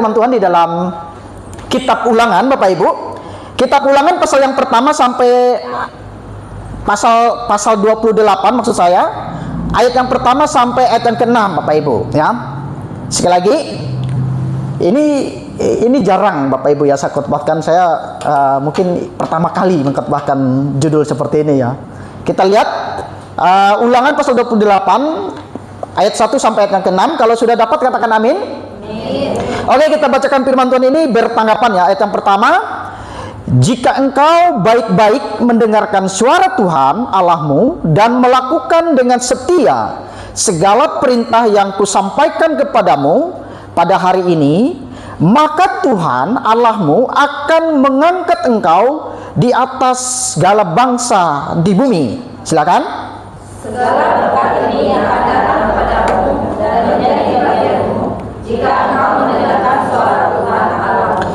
firman Tuhan di dalam kitab Ulangan, Bapak Ibu. Kitab Ulangan pasal yang pertama sampai pasal 28 maksud saya. Ayat yang pertama sampai ayat yang ke-6, Bapak Ibu, ya. Sekali lagi, ini jarang Bapak Ibu ya saya khotbahkan. Saya mungkin pertama kali mengkhotbahkan judul seperti ini ya. Kita lihat Ulangan pasal 28 ayat 1 sampai ayat yang ke-6. Kalau sudah dapat katakan amin. Oke, kita bacakan firman Tuhan ini bertanggapan ya. Ayat yang pertama, jika engkau baik-baik mendengarkan suara Tuhan Allahmu dan melakukan dengan setia segala perintah yang kusampaikan kepadamu pada hari ini, maka Tuhan Allahmu akan mengangkat engkau di atas segala bangsa di bumi. Silakan. Segala berkat ini yang akan datang kepadamu dan menjadi bagianmu jika engkau mendengarkan suara Tuhan Allahmu.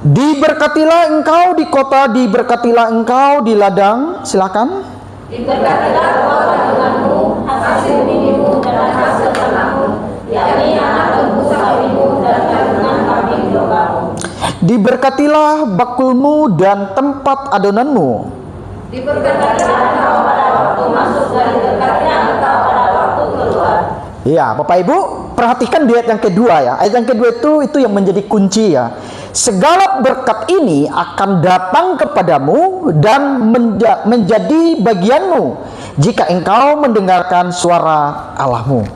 Diberkatilah engkau di kota, diberkatilah engkau di ladang. Silakan. Diberkatilah engkau kandunganmu, hasil binimu dan hasil ternakmu, yakni anak lembu sapimu dan kandungan kambing dombamu. Diberkatilah bakulmu dan tempat adonanmu. Diberkatilah engkau pada waktu masuk dan diberkatilah engkau pada waktu keluar. Ya, Bapak Ibu, perhatikan di ayat yang kedua ya. Ayat yang kedua itu yang menjadi kunci ya. Segala berkat ini akan datang kepadamu dan menjadi bagianmu jika engkau mendengarkan suara Allahmu.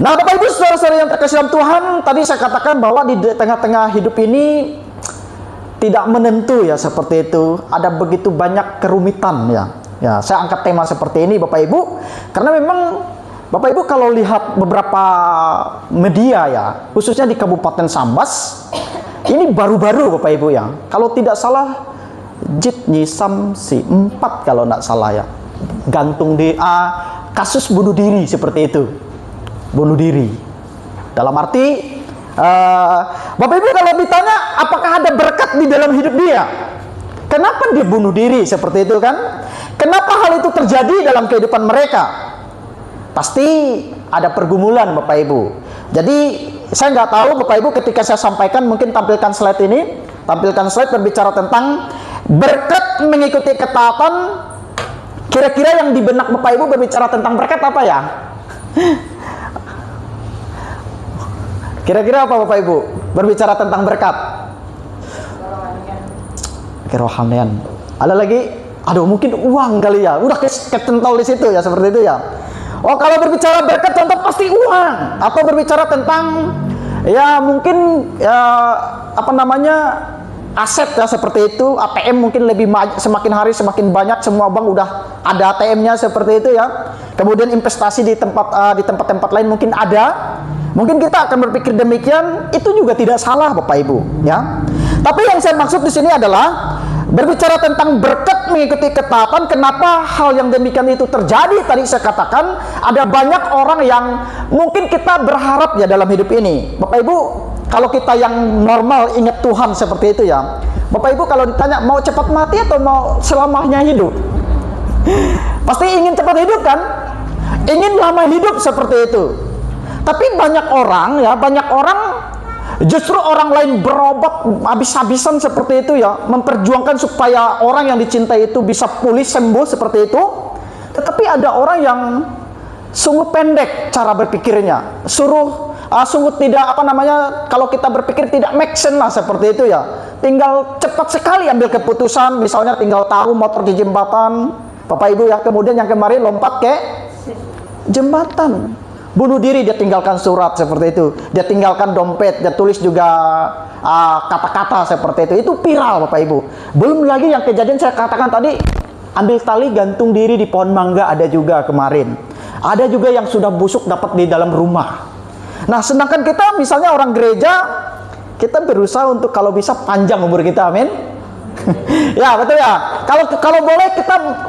Nah, Bapak Ibu, saudara-saudara yang terkasih dalam Tuhan, tadi saya katakan bahwa di tengah-tengah hidup ini tidak menentu ya, seperti itu. Ada begitu banyak kerumitan ya. Ya, saya angkat tema seperti ini Bapak Ibu karena memang Bapak Ibu kalau lihat beberapa media ya, khususnya di Kabupaten Sambas, ini baru-baru Bapak Ibu ya. Kalau tidak salah Jitnyi Samsi 4 kalau tidak salah ya. Gantung DA, kasus bunuh diri seperti itu. Bunuh diri. Dalam arti Bapak Ibu kalau ditanya apakah ada berkat di dalam hidup dia, kenapa dia bunuh diri seperti itu kan? Kenapa hal itu terjadi dalam kehidupan mereka? Pasti ada pergumulan Bapak Ibu. Jadi saya nggak tahu Bapak Ibu ketika saya sampaikan, mungkin tampilkan slide ini. Tampilkan slide berbicara tentang berkat mengikuti ketaatan. Kira-kira yang di benak Bapak Ibu berbicara tentang berkat apa ya? Kira-kira apa Bapak Ibu berbicara tentang berkat? Kerohanian. Ada lagi? Aduh, mungkin uang kali ya. Udah ketentol di situ ya, seperti itu ya. Oh, kalau berbicara berkat contoh pasti uang. Atau berbicara tentang ya mungkin ya apa namanya aset ya, seperti itu. ATM mungkin semakin hari semakin banyak, semua bank udah ada ATM-nya seperti itu ya. Kemudian investasi di tempat-tempat lain mungkin ada. Mungkin kita akan berpikir demikian, itu juga tidak salah Bapak Ibu ya. Tapi yang saya maksud di sini adalah berbicara tentang berkat mengikuti ketaatan. Kenapa hal yang demikian itu terjadi? Tadi saya katakan ada banyak orang yang mungkin kita berharap ya dalam hidup ini. Bapak Ibu, kalau kita yang normal ingat Tuhan seperti itu ya. Bapak Ibu kalau ditanya mau cepat mati atau mau selamanya hidup? Pasti ingin cepat hidup kan? Ingin lama hidup seperti itu. Tapi banyak orang justru orang lain berobat habis-habisan seperti itu ya, memperjuangkan supaya orang yang dicintai itu bisa pulih sembuh seperti itu. Tetapi ada orang yang sungguh pendek cara berpikirnya, sungguh tidak kalau kita berpikir tidak make sense lah seperti itu ya. Tinggal cepat sekali ambil keputusan, misalnya tinggal taruh motor di jembatan Bapak Ibu ya, kemudian yang kemarin lompat ke jembatan, bunuh diri, dia tinggalkan surat seperti itu, dia tinggalkan dompet, dia tulis juga kata-kata seperti itu viral Bapak Ibu. Belum lagi yang kejadian saya katakan tadi, ambil tali gantung diri di pohon mangga, ada juga kemarin. Ada juga yang sudah busuk dapat di dalam rumah. Nah, sedangkan kita misalnya orang gereja, kita berusaha untuk kalau bisa panjang umur kita, amin. Ya betul ya. Kalau boleh kita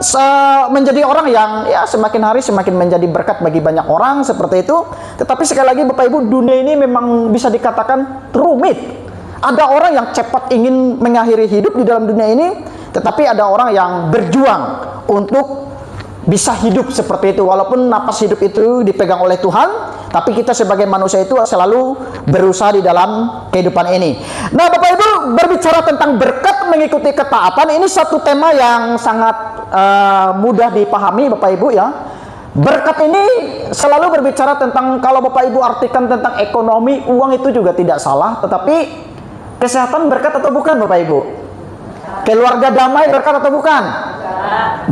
menjadi orang yang ya semakin hari semakin menjadi berkat bagi banyak orang seperti itu. Tetapi sekali lagi Bapak Ibu, dunia ini memang bisa dikatakan rumit. Ada orang yang cepat ingin mengakhiri hidup di dalam dunia ini, tetapi ada orang yang berjuang untuk bisa hidup seperti itu. Walaupun napas hidup itu dipegang oleh Tuhan, Tapi kita sebagai manusia itu selalu berusaha di dalam kehidupan ini. Nah, Bapak Ibu, berbicara tentang berkat mengikuti ketaatan, ini satu tema yang sangat mudah dipahami, Bapak Ibu ya. Berkat ini selalu berbicara tentang, kalau Bapak Ibu artikan tentang ekonomi, uang itu juga tidak salah, tetapi kesehatan berkat atau bukan, Bapak Ibu? Keluarga damai berkat atau bukan?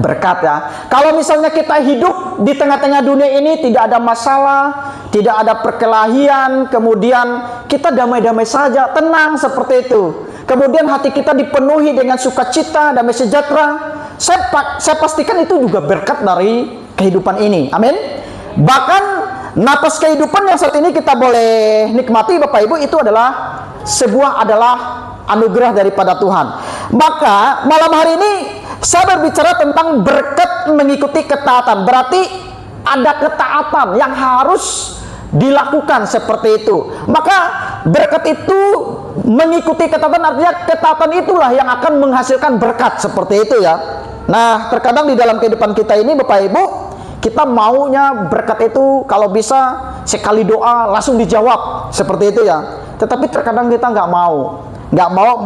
Berkat ya. Kalau misalnya kita hidup di tengah-tengah dunia ini tidak ada masalah, tidak ada perkelahian, kemudian kita damai-damai saja, tenang seperti itu. Kemudian hati kita dipenuhi dengan sukacita, damai sejahtera. Saya pastikan itu juga berkat dari kehidupan ini. Amin. Bahkan napas kehidupan yang saat ini kita boleh nikmati, Bapak Ibu, itu adalah anugerah daripada Tuhan. Maka malam hari ini saya berbicara tentang berkat mengikuti ketaatan. Berarti ada ketaatan yang harus dilakukan seperti itu. Maka berkat itu mengikuti ketaatan, artinya ketaatan itulah yang akan menghasilkan berkat seperti itu ya. Nah, terkadang di dalam kehidupan kita ini, Bapak Ibu, kita maunya berkat itu kalau bisa sekali doa langsung dijawab seperti itu ya. Tetapi terkadang kita nggak mau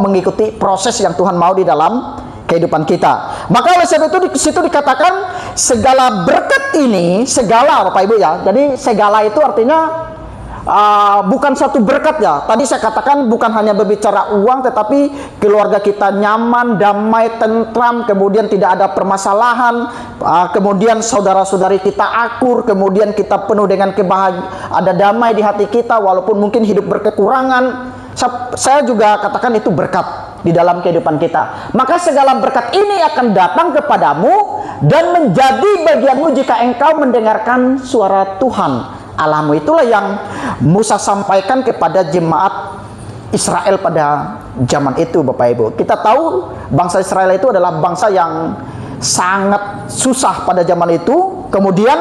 mengikuti proses yang Tuhan mau di dalam kehidupan kita. Maka oleh sebab itu di situ dikatakan segala berkat ini, segala Bapak Ibu ya. Jadi segala itu artinya bukan satu berkat ya. Tadi saya katakan bukan hanya berbicara uang, tetapi keluarga kita nyaman, damai, tentram, kemudian tidak ada permasalahan, kemudian saudara-saudari kita akur, kemudian kita penuh dengan kebahagiaan, ada damai di hati kita walaupun mungkin hidup berkekurangan. Saya juga katakan itu berkat di dalam kehidupan kita. Maka segala berkat ini akan datang kepadamu dan menjadi bagianmu jika engkau mendengarkan suara Tuhan Allahmu. Itulah yang Musa sampaikan kepada jemaat Israel pada zaman itu, Bapak Ibu. Kita tahu bangsa Israel itu adalah bangsa yang sangat susah pada zaman itu. Kemudian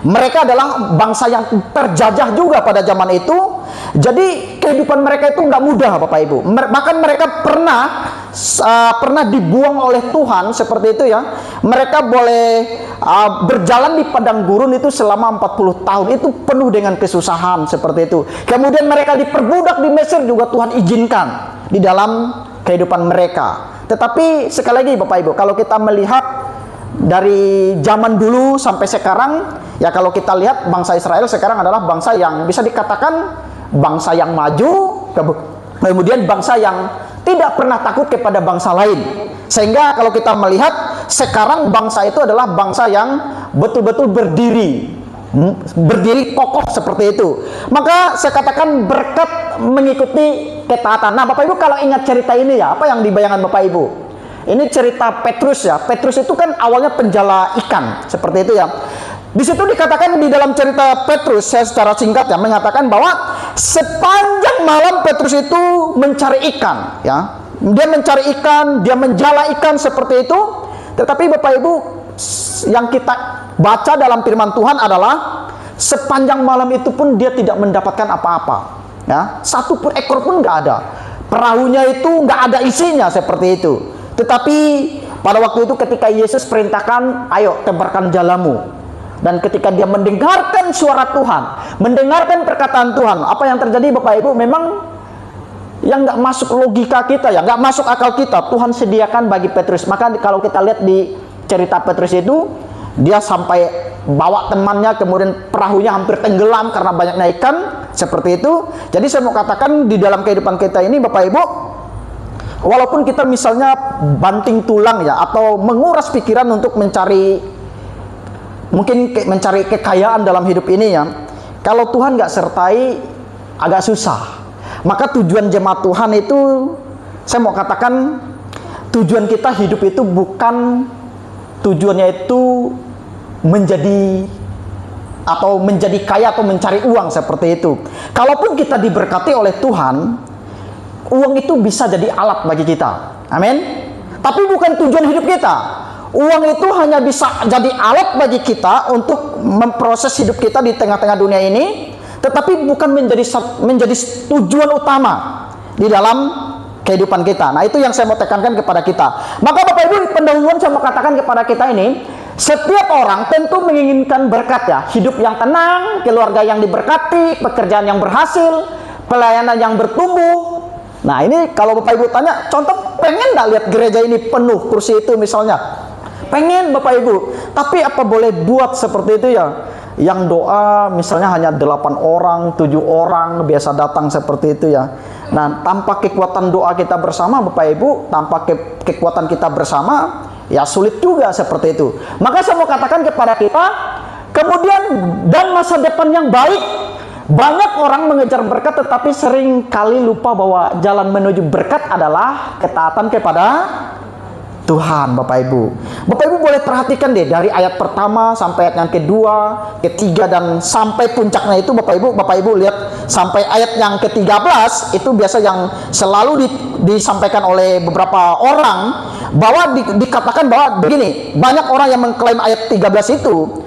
mereka adalah bangsa yang terjajah juga pada zaman itu. Jadi kehidupan mereka itu nggak mudah, Bapak Ibu. Bahkan mereka pernah dibuang oleh Tuhan seperti itu ya. Mereka boleh berjalan di padang gurun itu selama 40 tahun. Itu penuh dengan kesusahan seperti itu. Kemudian mereka diperbudak di Mesir juga Tuhan izinkan di dalam kehidupan mereka. Tetapi sekali lagi Bapak Ibu, kalau kita melihat dari zaman dulu sampai sekarang, ya kalau kita lihat bangsa Israel sekarang adalah bangsa yang bisa dikatakan bangsa yang maju, kemudian bangsa yang tidak pernah takut kepada bangsa lain. Sehingga kalau kita melihat sekarang bangsa itu adalah bangsa yang betul-betul berdiri kokoh seperti itu. Maka saya katakan berkat mengikuti ketaatan. Nah, Bapak Ibu kalau ingat cerita ini ya, apa yang dibayangkan Bapak Ibu? Ini cerita Petrus ya. Petrus itu kan awalnya penjala ikan seperti itu ya. Di situ dikatakan di dalam cerita Petrus, saya secara singkat ya mengatakan bahwa sepanjang malam Petrus itu mencari ikan ya. Dia mencari ikan, dia menjala ikan seperti itu. Tetapi Bapak Ibu, yang kita baca dalam firman Tuhan adalah sepanjang malam itu pun dia tidak mendapatkan apa-apa ya. Satu pun ekor pun nggak ada. Perahunya itu nggak ada isinya seperti itu. Tetapi pada waktu itu ketika Yesus perintahkan, ayo tebarkan jalamu. Dan ketika dia mendengarkan suara Tuhan, mendengarkan perkataan Tuhan, apa yang terjadi Bapak Ibu? Memang yang nggak masuk logika kita ya, nggak masuk akal kita, Tuhan sediakan bagi Petrus. Maka kalau kita lihat di cerita Petrus itu, dia sampai bawa temannya, kemudian perahunya hampir tenggelam karena banyaknya ikan, seperti itu. Jadi saya mau katakan di dalam kehidupan kita ini Bapak Ibu, walaupun kita misalnya banting tulang ya, atau menguras pikiran untuk mencari kekayaan dalam hidup ini ya, kalau Tuhan nggak sertai agak susah. Maka tujuan jemaat Tuhan itu, saya mau katakan tujuan kita hidup itu bukan tujuannya itu menjadi kaya atau mencari uang seperti itu. Kalaupun kita diberkati oleh Tuhan, uang itu bisa jadi alat bagi kita. Amin. Tapi bukan tujuan hidup kita. Uang itu hanya bisa jadi alat bagi kita untuk memproses hidup kita di tengah-tengah dunia ini, tetapi bukan menjadi tujuan utama di dalam kehidupan kita. Nah, itu yang saya mau tekankan kepada kita. Maka Bapak Ibu, pendahuluan saya mau katakan kepada kita ini, Setiap orang tentu menginginkan berkat ya, hidup yang tenang, keluarga yang diberkati, pekerjaan yang berhasil, pelayanan yang bertumbuh. Nah ini kalau Bapak Ibu tanya, contoh pengen nggak lihat gereja ini penuh kursi itu misalnya? Pengen Bapak Ibu, tapi apa boleh buat seperti itu ya? Yang doa misalnya hanya 8 orang, 7 orang biasa datang seperti itu ya. Nah tanpa kekuatan doa kita bersama Bapak Ibu, tanpa kekuatan kita bersama, ya sulit juga seperti itu. Maka saya mau katakan kepada kita, kemudian dan masa depan yang baik. Banyak orang mengejar berkat tetapi sering kali lupa bahwa jalan menuju berkat adalah ketaatan kepada Tuhan, Bapak Ibu. Bapak Ibu boleh perhatikan deh dari ayat pertama sampai ayat yang kedua, ketiga dan sampai puncaknya itu Bapak Ibu lihat sampai ayat yang ke-13 itu biasa yang selalu disampaikan oleh beberapa orang bahwa dikatakan bahwa begini, banyak orang yang mengklaim ayat 13 itu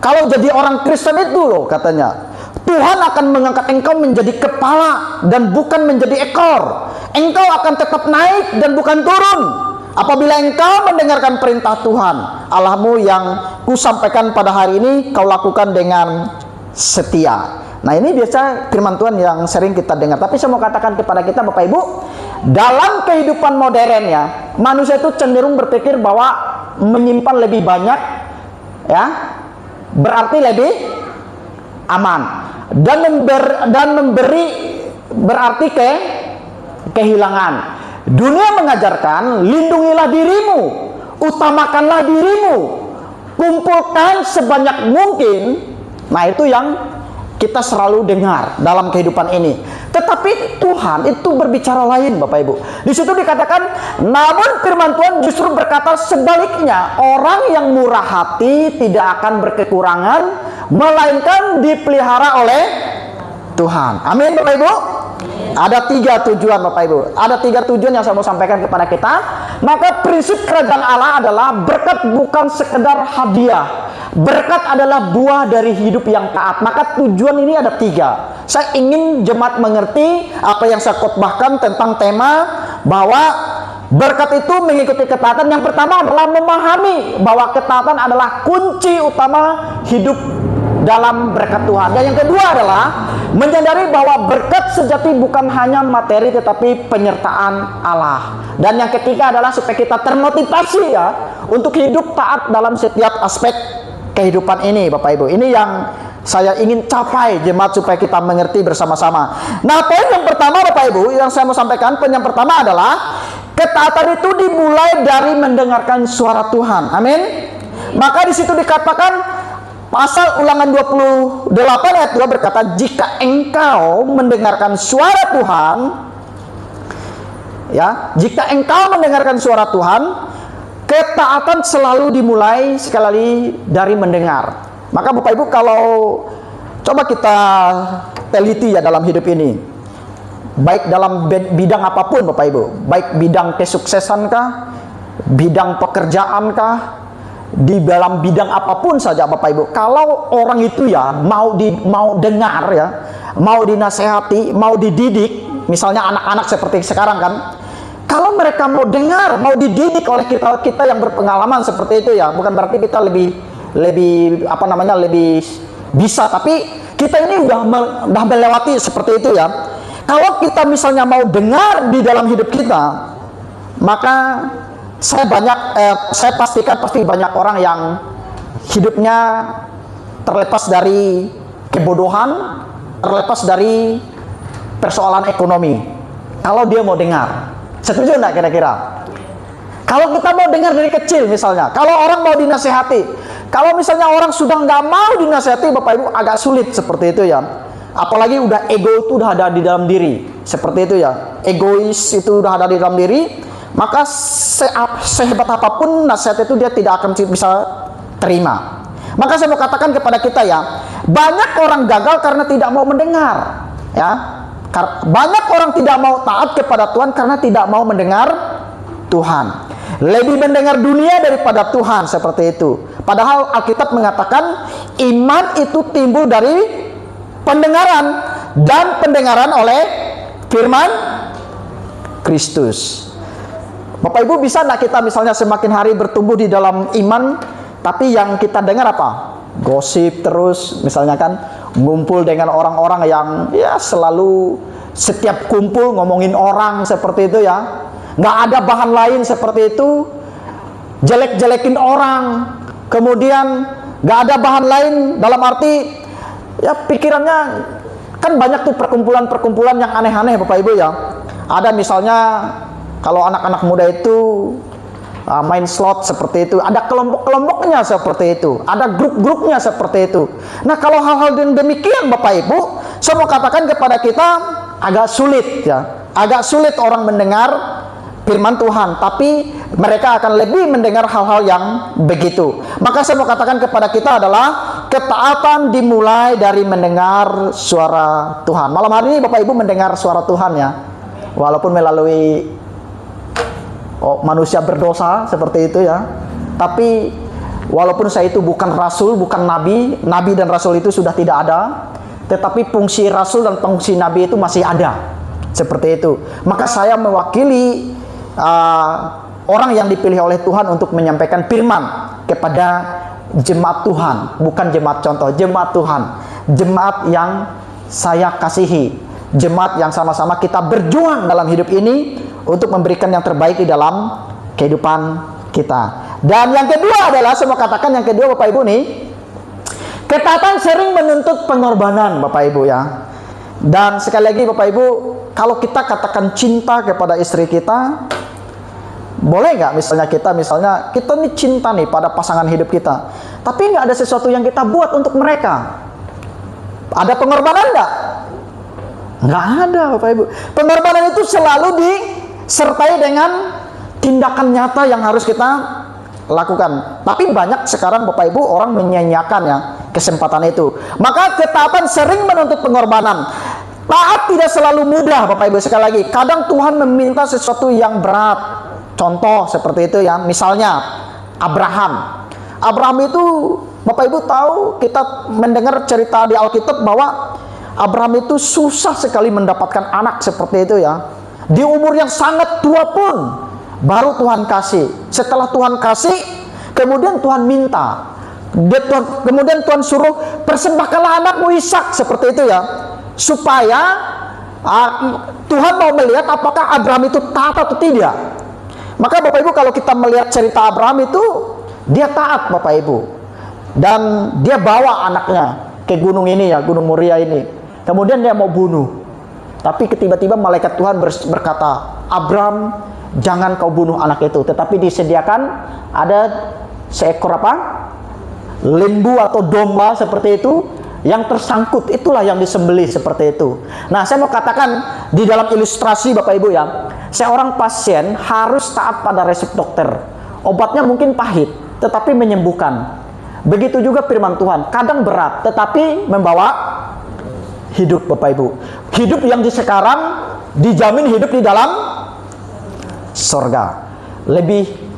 kalau jadi orang Kristen itu loh katanya Tuhan akan mengangkat engkau menjadi kepala dan bukan menjadi ekor. Engkau akan tetap naik dan bukan turun apabila engkau mendengarkan perintah Tuhan Allahmu yang kusampaikan pada hari ini kau lakukan dengan setia. Nah ini biasa firman Tuhan yang sering kita dengar. Tapi saya mau katakan kepada kita Bapak Ibu, dalam kehidupan modern ya, manusia itu cenderung berpikir bahwa menyimpan lebih banyak ya berarti lebih aman, dan memberi berarti kehilangan. Dunia mengajarkan lindungilah dirimu, utamakanlah dirimu, kumpulkan sebanyak mungkin. Nah itu yang kita selalu dengar dalam kehidupan ini. Tetapi Tuhan itu berbicara lain Bapak Ibu. Di situ dikatakan, namun firman Tuhan justru berkata sebaliknya, orang yang murah hati tidak akan berkekurangan, melainkan dipelihara oleh Tuhan. Amin Bapak Ibu. Ada 3 tujuan Bapak Ibu. Ada 3 tujuan yang saya mau sampaikan kepada kita. Maka prinsip kerajaan Allah adalah berkat bukan sekedar hadiah. Berkat adalah buah dari hidup yang taat. Maka tujuan ini ada 3. Saya ingin jemaat mengerti apa yang saya khotbahkan tentang tema bahwa berkat itu mengikuti ketaatan. Yang pertama adalah memahami bahwa ketaatan adalah kunci utama hidup dalam berkat Tuhan. Dan yang kedua adalah menyadari bahwa berkat sejati bukan hanya materi tetapi penyertaan Allah. Dan yang ketiga adalah supaya kita termotivasi ya untuk hidup taat dalam setiap aspek kehidupan ini Bapak Ibu. Ini yang saya ingin capai jemaat supaya kita mengerti bersama-sama. Nah poin yang pertama Bapak Ibu yang saya mau sampaikan, poin yang pertama adalah ketaatan itu dimulai dari mendengarkan suara Tuhan. Amin. Maka di situ dikatakan pasal Ulangan 28 ayat 2 berkata, jika engkau mendengarkan suara Tuhan, ya, jika engkau mendengarkan suara Tuhan, ketaatan selalu dimulai sekali lagi dari mendengar. Maka Bapak Ibu kalau coba kita teliti ya dalam hidup ini, baik dalam bidang apapun Bapak Ibu, baik bidang kesuksesan kah, bidang pekerjaan kah, di dalam bidang apapun saja Bapak Ibu, kalau orang itu ya mau dengar ya, mau dinasehati, mau dididik, misalnya anak-anak seperti sekarang kan, kalau mereka mau dengar, mau dididik oleh kita yang berpengalaman seperti itu ya, bukan berarti kita lebih bisa, tapi kita ini udah melewati seperti itu ya. Kalau kita misalnya mau dengar di dalam hidup kita, maka saya pastikan pasti banyak orang yang hidupnya terlepas dari kebodohan, terlepas dari persoalan ekonomi. Kalau dia mau dengar, setuju enggak kira-kira? Kalau kita mau dengar dari kecil misalnya, kalau orang mau dinasehati, kalau misalnya orang sudah nggak mau dinasehati Bapak Ibu agak sulit seperti itu ya. Apalagi udah ego itu udah ada di dalam diri, seperti itu ya. Egois itu udah ada di dalam diri, maka sehebat apapun nasihat itu dia tidak akan bisa terima. Maka saya mau katakan kepada kita ya, banyak orang gagal karena tidak mau mendengar ya. Banyak orang tidak mau taat kepada Tuhan karena tidak mau mendengar Tuhan. Lebih mendengar dunia daripada Tuhan, seperti itu. Padahal Alkitab mengatakan iman itu timbul dari pendengaran, dan pendengaran oleh firman Kristus. Bapak Ibu, bisa nggak kita misalnya semakin hari bertumbuh di dalam iman, Tapi yang kita dengar apa? Gosip terus, misalnya kan, ngumpul dengan orang-orang yang ya selalu setiap kumpul ngomongin orang seperti itu ya. Nggak ada bahan lain seperti itu, jelek-jelekin orang. Kemudian nggak ada bahan lain dalam arti ya pikirannya kan banyak tuh perkumpulan-perkumpulan yang aneh-aneh Bapak Ibu ya. Ada misalnya kalau anak-anak muda itu main slot seperti itu, ada kelompok-kelompoknya seperti itu, ada grup-grupnya seperti itu. Nah, kalau hal-hal demikian Bapak Ibu, saya mau katakan kepada kita agak sulit ya. Agak sulit orang mendengar firman Tuhan, tapi mereka akan lebih mendengar hal-hal yang begitu. Maka saya mau katakan kepada kita adalah ketaatan dimulai dari mendengar suara Tuhan. Malam hari ini Bapak Ibu mendengar suara Tuhan ya. Walaupun melalui manusia berdosa seperti itu ya. Tapi walaupun saya itu bukan rasul, bukan nabi, nabi dan rasul itu sudah tidak ada, tetapi fungsi rasul dan fungsi nabi itu masih ada. Seperti itu. Maka saya mewakili orang yang dipilih oleh Tuhan untuk menyampaikan firman kepada jemaat Tuhan, bukan jemaat contoh, jemaat Tuhan, jemaat yang saya kasihi, jemaat yang sama-sama kita berjuang dalam hidup ini untuk memberikan yang terbaik di dalam kehidupan kita. Dan yang kedua adalah, saya mau katakan yang kedua Bapak Ibu nih, ketaatan sering menuntut pengorbanan Bapak Ibu ya. Dan sekali lagi Bapak Ibu, kalau kita katakan cinta kepada istri kita, boleh nggak misalnya kita nih cinta nih pada pasangan hidup kita, tapi nggak ada sesuatu yang kita buat untuk mereka. Ada pengorbanan nggak? Nggak ada Bapak Ibu. Pengorbanan itu selalu disertai dengan tindakan nyata yang harus kita lakukan. Tapi banyak sekarang Bapak Ibu orang menyia-nyiakan ya kesempatan itu. Maka ketaatan sering menuntut pengorbanan. Taat tidak selalu mudah Bapak Ibu. Sekali lagi, kadang Tuhan meminta sesuatu yang berat. Contoh seperti itu ya, misalnya Abraham. Abraham itu Bapak Ibu tahu, kita mendengar cerita di Alkitab bahwa Abraham itu susah sekali mendapatkan anak seperti itu ya. Di umur yang sangat tua pun baru Tuhan kasih. Setelah Tuhan kasih, kemudian Tuhan minta. Kemudian Tuhan suruh persembahkanlah anakmu Ishak seperti itu ya. Supaya Tuhan mau melihat apakah Abraham itu taat atau tidak. Maka Bapak Ibu kalau kita melihat cerita Abraham itu, dia taat Bapak Ibu. Dan dia bawa anaknya ke gunung ini ya, Gunung Moria ini. Kemudian dia mau bunuh. Tapi tiba-tiba malaikat Tuhan berkata, Abraham, jangan kau bunuh anak itu. Tetapi disediakan ada seekor lembu atau domba seperti itu yang tersangkut, itulah yang disembelih seperti itu. Nah, saya mau katakan di dalam ilustrasi Bapak Ibu ya, seorang pasien harus taat pada resep dokter. Obatnya mungkin pahit, tetapi menyembuhkan. Begitu juga firman Tuhan, kadang berat, tetapi membawa hidup Bapak Ibu. Hidup yang di sekarang dijamin hidup di dalam surga.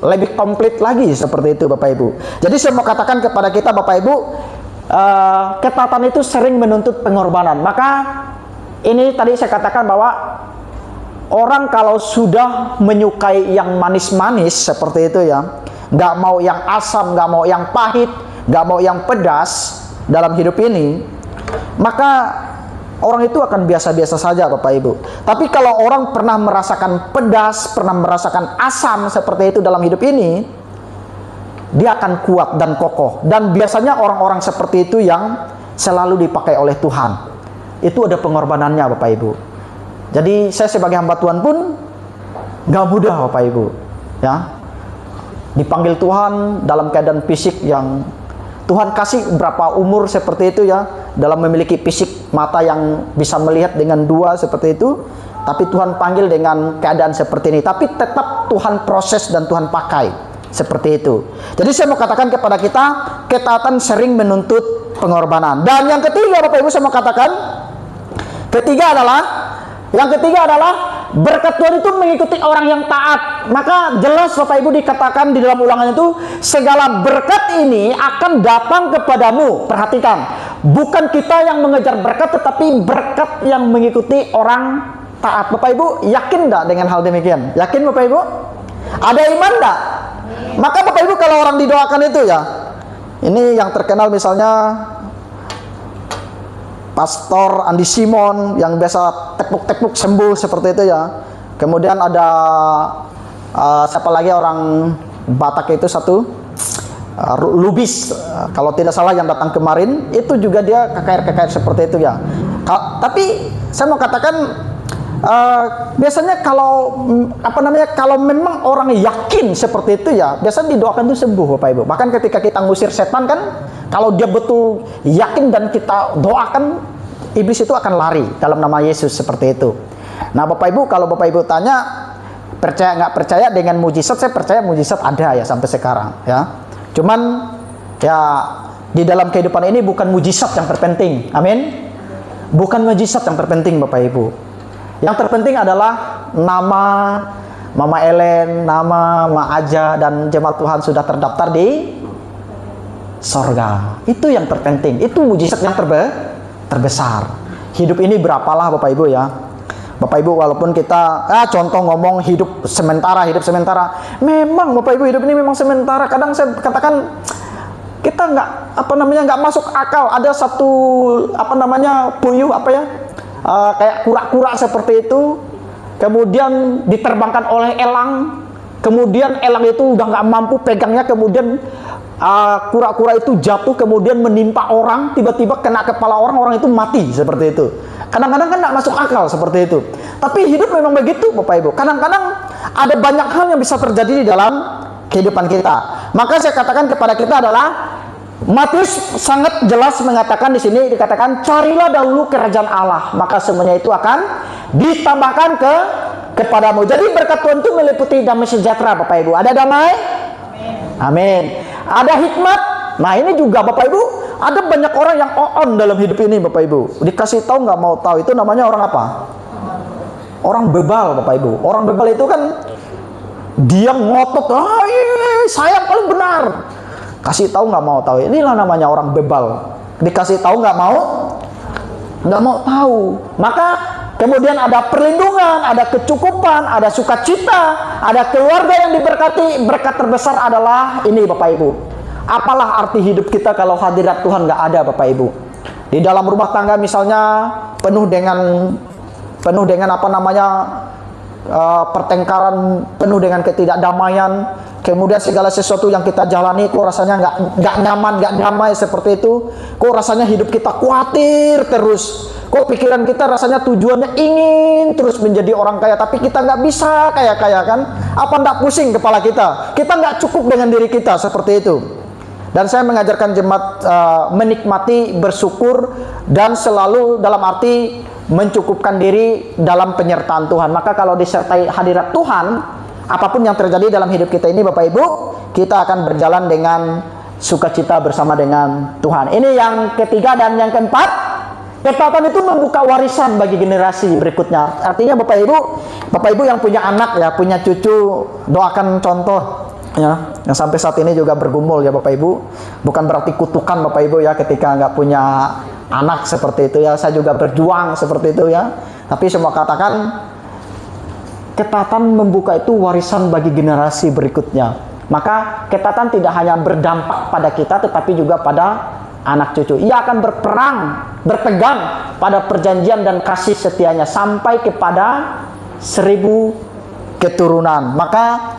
Lebih komplit lagi seperti itu Bapak Ibu. Jadi saya mau katakan kepada kita Bapak Ibu, ketaatan itu sering menuntut pengorbanan. Maka ini tadi saya katakan bahwa orang kalau sudah menyukai yang manis-manis seperti itu ya, nggak mau yang asam, nggak mau yang pahit, nggak mau yang pedas dalam hidup ini, maka orang itu akan biasa-biasa saja Bapak Ibu. Tapi kalau orang pernah merasakan pedas, pernah merasakan asam seperti itu dalam hidup ini, dia akan kuat dan kokoh. Dan biasanya orang-orang seperti itu yang selalu dipakai oleh Tuhan. Itu ada pengorbanannya Bapak Ibu. Jadi saya sebagai hamba Tuhan pun gak mudah Bapak Ibu ya. Dipanggil Tuhan dalam keadaan fisik yang Tuhan kasih berapa umur seperti itu ya, dalam memiliki fisik mata yang bisa melihat dengan dua seperti itu. Tapi Tuhan panggil dengan keadaan seperti ini, tapi tetap Tuhan proses dan Tuhan pakai seperti itu. Jadi saya mau katakan kepada kita, ketaatan sering menuntut pengorbanan. Dan yang ketiga Bapak Ibu saya mau katakan, yang ketiga adalah berkat Tuhan itu mengikuti orang yang taat. Maka jelas Bapak Ibu dikatakan di dalam Ulangan itu, segala berkat ini akan datang kepadamu. Perhatikan, bukan kita yang mengejar berkat, tetapi berkat yang mengikuti orang taat. Bapak Ibu yakin enggak dengan hal demikian? Yakin Bapak Ibu? Ada iman enggak? Maka Bapak Ibu kalau orang didoakan itu ya, Ini yang terkenal misalnya Pastor Andi Simon yang biasa tepuk-tepuk sembuh seperti itu ya. Kemudian ada siapa lagi orang Batak itu satu, Lubis, kalau tidak salah yang datang kemarin, itu juga dia KKR seperti itu ya. Tapi saya mau katakan biasanya kalau kalau memang orang yakin seperti itu ya, biasanya didoakan itu sembuh Bapak Ibu. Bahkan ketika kita ngusir setan kan, kalau dia betul yakin dan kita doakan, iblis itu akan lari dalam nama Yesus seperti itu. Nah Bapak Ibu, kalau Bapak Ibu tanya percaya nggak percaya dengan mujizat, saya percaya mujizat ada ya sampai sekarang ya. Cuman ya di dalam kehidupan ini bukan mujizat yang terpenting, amin. Bukan mujizat yang terpenting Bapak Ibu. Yang terpenting adalah nama Mama Ellen, nama Ma Aja dan jemaat Tuhan sudah terdaftar di sorga. Itu yang terpenting. Itu mujizat yang terbesar. Hidup ini berapalah Bapak Ibu ya. Bapak Ibu, walaupun kita contoh ngomong hidup sementara, memang Bapak Ibu hidup ini memang sementara. Kadang saya katakan kita nggak masuk akal. Ada satu puyuh kayak kura-kura seperti itu, kemudian diterbangkan oleh elang, kemudian elang itu udah nggak mampu pegangnya, kemudian kura-kura itu jatuh, kemudian menimpa orang, tiba-tiba kena kepala orang itu mati seperti itu. Kadang-kadang kan nggak masuk akal seperti itu. Tapi hidup memang begitu Bapak Ibu. Kadang-kadang ada banyak hal yang bisa terjadi di dalam kehidupan kita. Maka saya katakan kepada kita adalah Matius sangat jelas mengatakan di sini, dikatakan carilah dahulu kerajaan Allah, maka semuanya itu akan ditambahkan kepadamu. Jadi berkat Tuhan itu meliputi damai sejahtera Bapak Ibu. Ada damai? Amin. Ada hikmat. Nah ini juga Bapak Ibu, ada banyak orang yang on dalam hidup ini Bapak Ibu. Dikasih tahu nggak mau tahu, itu namanya orang apa? Orang bebal Bapak Ibu. Orang bebal itu kan dia ngotot, saya yang paling benar. Kasih tahu nggak mau tahu, inilah namanya orang bebal. Dikasih tahu nggak mau tahu. Maka kemudian ada perlindungan, ada kecukupan, ada sukacita, ada keluarga yang diberkati. Berkat terbesar adalah ini Bapak Ibu. Apalah arti hidup kita kalau hadirat Tuhan nggak ada Bapak Ibu? Di dalam rumah tangga misalnya penuh dengan pertengkaran, penuh dengan ketidakdamaian. Kemudian segala sesuatu yang kita jalani kok rasanya nggak nyaman, nggak damai seperti itu. Kok rasanya hidup kita khawatir terus. Kok pikiran kita rasanya tujuannya ingin terus menjadi orang kaya, tapi kita nggak bisa kaya kan? Apa nggak pusing kepala kita? Kita nggak cukup dengan diri kita seperti itu. Dan saya mengajarkan jemaat menikmati, bersyukur, dan selalu dalam arti mencukupkan diri dalam penyertaan Tuhan. Maka kalau disertai hadirat Tuhan, apapun yang terjadi dalam hidup kita ini Bapak Ibu, kita akan berjalan dengan sukacita bersama dengan Tuhan. Ini yang ketiga. Dan yang keempat, ketaatan itu membuka warisan bagi generasi berikutnya. Artinya Bapak Ibu yang punya anak ya, punya cucu, doakan contoh ya, yang sampai saat ini juga bergumul ya Bapak Ibu. Bukan berarti kutukan Bapak Ibu ya ketika nggak punya anak seperti itu ya. Saya juga berjuang seperti itu ya. Tapi semua katakan ketaatan membuka itu warisan bagi generasi berikutnya. Maka ketaatan tidak hanya berdampak pada kita, tetapi juga pada anak cucu. Ia akan berpegang pada perjanjian dan kasih setianya sampai kepada 1000 keturunan. Maka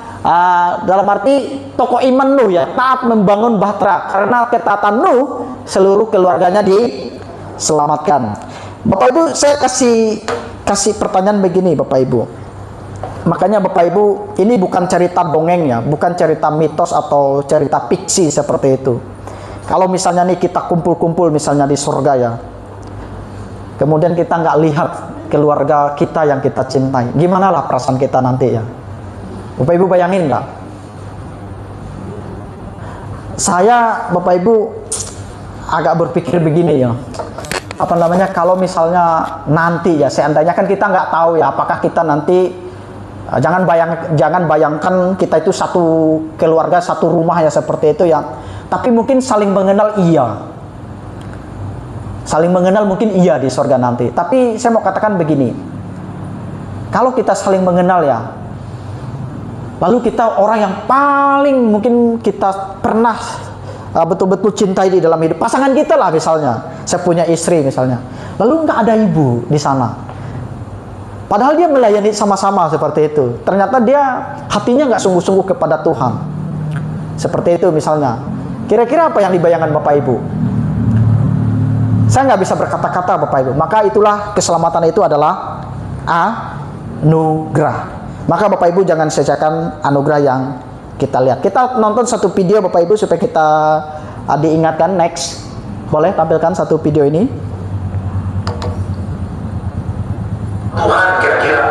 dalam arti tokoh iman Nuh ya, taat membangun bahtera. Karena ketaatan Nuh, seluruh keluarganya diselamatkan. Bapak Ibu, saya kasih pertanyaan begini Bapak Ibu. Makanya Bapak Ibu, ini bukan cerita dongeng ya, bukan cerita mitos atau cerita fiksi seperti itu. Kalau misalnya nih kita kumpul-kumpul misalnya di surga ya, kemudian kita nggak lihat keluarga kita yang kita cintai, gimana lah perasaan kita nanti ya? Bapak Ibu bayangin nggak? Saya Bapak Ibu agak berpikir begini ya, kalau misalnya nanti ya, seandainya kan kita nggak tahu ya, apakah kita nanti jangan bayangkan kita itu satu keluarga, satu rumah ya seperti itu ya. Tapi mungkin saling mengenal iya. Saling mengenal mungkin iya di surga nanti. Tapi saya mau katakan begini. Kalau kita saling mengenal ya, lalu kita orang yang paling mungkin kita pernah betul-betul cintai di dalam hidup. Pasangan kita lah misalnya, saya punya istri misalnya, lalu nggak ada ibu di sana. Padahal dia melayani sama-sama seperti itu. Ternyata dia hatinya nggak sungguh-sungguh kepada Tuhan. Seperti itu misalnya. Kira-kira apa yang dibayangkan Bapak Ibu? Saya nggak bisa berkata-kata Bapak Ibu. Maka itulah keselamatan itu adalah anugerah. Maka Bapak Ibu jangan sia-siakan anugerah yang kita lihat. Kita nonton satu video Bapak Ibu supaya kita diingatkan. Next, boleh tampilkan satu video ini. Tuhan kira-kira